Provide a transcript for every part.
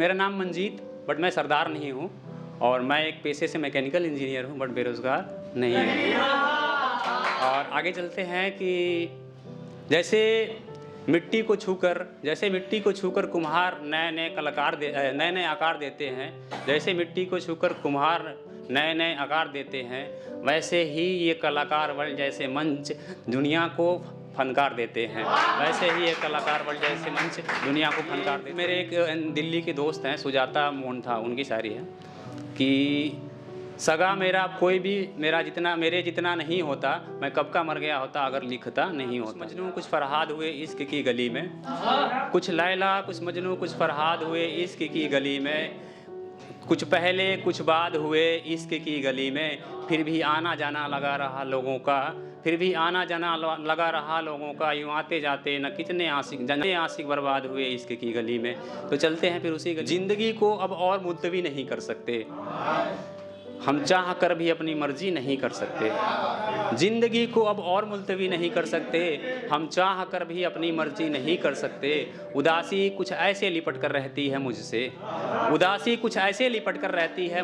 मेरा नाम मंजीत, बट मैं सरदार नहीं हूँ और मैं एक पेशे से मैकेनिकल इंजीनियर हूँ, बट बेरोज़गार नहीं हूँ। और आगे चलते हैं कि जैसे मिट्टी को छूकर कुम्हार नए नए आकार देते हैं, जैसे मिट्टी को छूकर कुम्हार नए आकार देते हैं, वैसे ही ये कलाकार वर्ल्ड जैसे मंच दुनिया को फनकार देते हैं। वैसे ही एक कलाकार वर्ल्ड जैसे मंच दुनिया को फनकार देते हैं। मेरे एक दिल्ली के दोस्त हैं, सुजाता मोहन, उनकी शायरी है कि सगा मेरा कोई भी मेरे जितना नहीं होता, मैं कब का मर गया होता अगर लिखता नहीं होता। कुछ मजनू कुछ फरहाद हुए इश्क की गली में, कुछ लैला कुछ मजनू कुछ फरहाद हुए इश्क की गली में, कुछ पहले कुछ बाद हुए इश्क की गली में, फिर भी आना जाना लगा रहा लोगों का, यूँ आते जाते न कितने आशिक बर्बाद हुए इश्क की गली में। तो चलते हैं फिर उसी ज़िंदगी को अब और मुलतवी नहीं कर सकते, हम चाह कर भी अपनी मर्जी नहीं कर सकते। ज़िंदगी को अब और मुलतवी नहीं कर सकते, हम चाह कर भी अपनी मर्जी नहीं कर सकते। उदासी कुछ ऐसे लिपट कर रहती है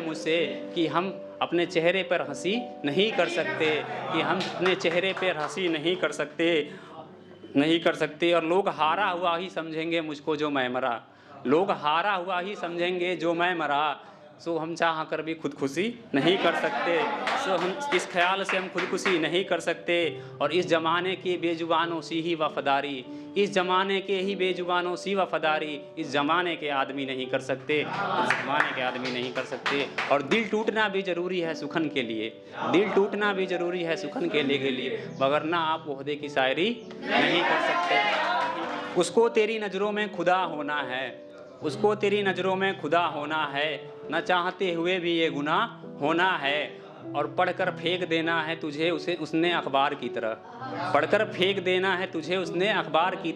मुझसे कि हम अपने चेहरे पर हंसी नहीं कर सकते। और लोग हारा हुआ ही समझेंगे मुझको जो मैं मरा, सो हम चाह कर भी खुदकुशी नहीं कर सकते। सो हम इस ख्याल से हम खुदकुशी नहीं कर सकते। और इस ज़माने की बेजुबानों सी ही वफ़ादारी, इस ज़माने के आदमी नहीं कर सकते। और दिल टूटना भी ज़रूरी है सुखन के लिए, मगर ना आप ओहदे की शायरी नहीं कर सकते। उसको तेरी नज़रों में खुदा होना है, न चाहते हुए भी ये गुनाह होना है। और पढ़कर फेंक देना है तुझे उसने अखबार की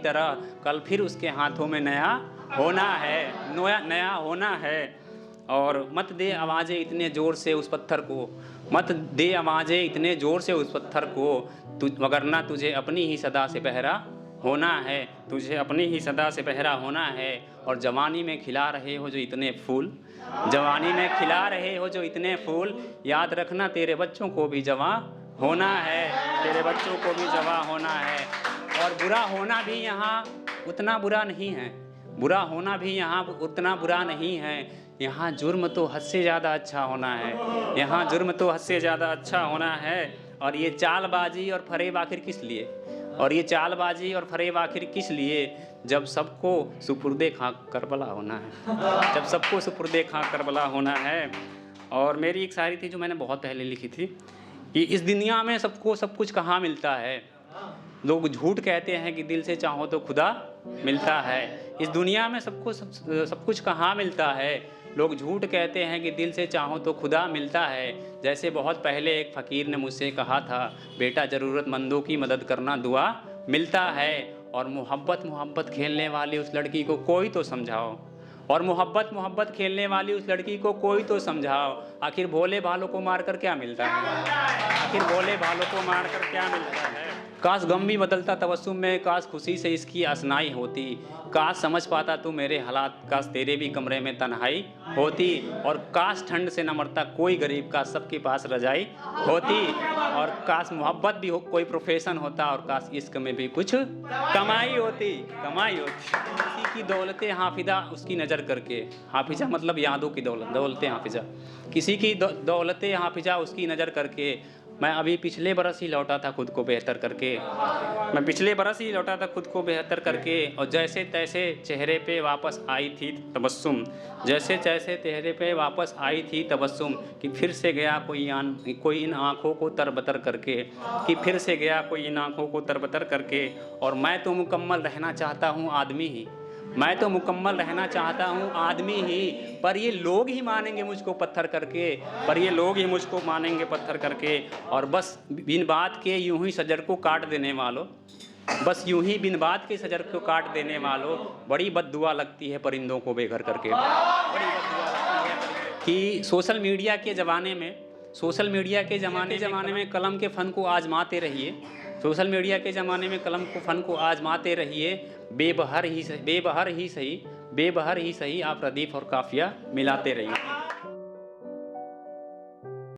तरह, कल फिर उसके हाथों में नया होना है। और मत दे आवाज़ें इतने ज़ोर से उस पत्थर को, वगरना तुझे अपनी ही सदा से पहरा होना है। और जवानी में खिला रहे हो जो इतने फूल, याद रखना तेरे बच्चों को भी जवां होना है। और बुरा होना भी यहाँ उतना बुरा नहीं है, यहाँ जुर्म तो हद से ज़्यादा अच्छा होना है। और ये चालबाजी और फरेब आखिर किस लिए, जब सबको सुपुर्दे खां करबला होना है। और मेरी एक शायरी थी जो मैंने बहुत पहले लिखी थी कि इस दुनिया में सबको सब कुछ कहाँ मिलता है, लोग झूठ कहते हैं कि दिल से चाहो तो खुदा मिलता है। इस दुनिया में सबको सब कुछ कहाँ मिलता है, लोग झूठ कहते हैं कि दिल से चाहो तो खुदा मिलता है। जैसे बहुत पहले एक फ़कीर ने मुझसे कहा था, बेटा ज़रूरतमंदों की मदद करना दुआ मिलता है। और मोहब्बत खेलने वाली उस लड़की को कोई तो समझाओ, आखिर भोले भालों को मारकर क्या मिलता है। काश गम भी बदलता तबस्सुम में, काश खुशी से इसकी असनाई होती, काश समझ पाता तू मेरे हालात, काश तेरे भी कमरे में तन्हाई होती। और काश ठंड से न मरता कोई गरीब, काश सबके पास रजाई होती। और काश मोहब्बत भी कोई प्रोफेशन होता, और काश इश्क में भी कुछ कमाई होती। किसी की दौलते हाफिजा उसकी नज़र करके, हाफिजा मतलब यादों की दौलते हाफिजा, किसी की दौलते हाफिजा उसकी नज़र करके, मैं अभी पिछले बरस ही लौटा था खुद को बेहतर करके। और जैसे तैसे चेहरे पे वापस आई थी तबस्सुम, कि फिर से गया कोई इन आँखों को तरबतर करके। और मैं तो मुकम्मल रहना चाहता हूँ आदमी ही, पर ये लोग ही मानेंगे मुझको पत्थर करके। और बस बिन बात के यूं ही सजर को काट देने वालों, बड़ी बद्दुआ लगती है परिंदों को बेघर करके। कि सोशल मीडिया के ज़माने में कलम के फ़न को आजमाते रहिए, बेबहर ही बेबहर ही सही आप रदीफ और काफिया मिलाते रहिए।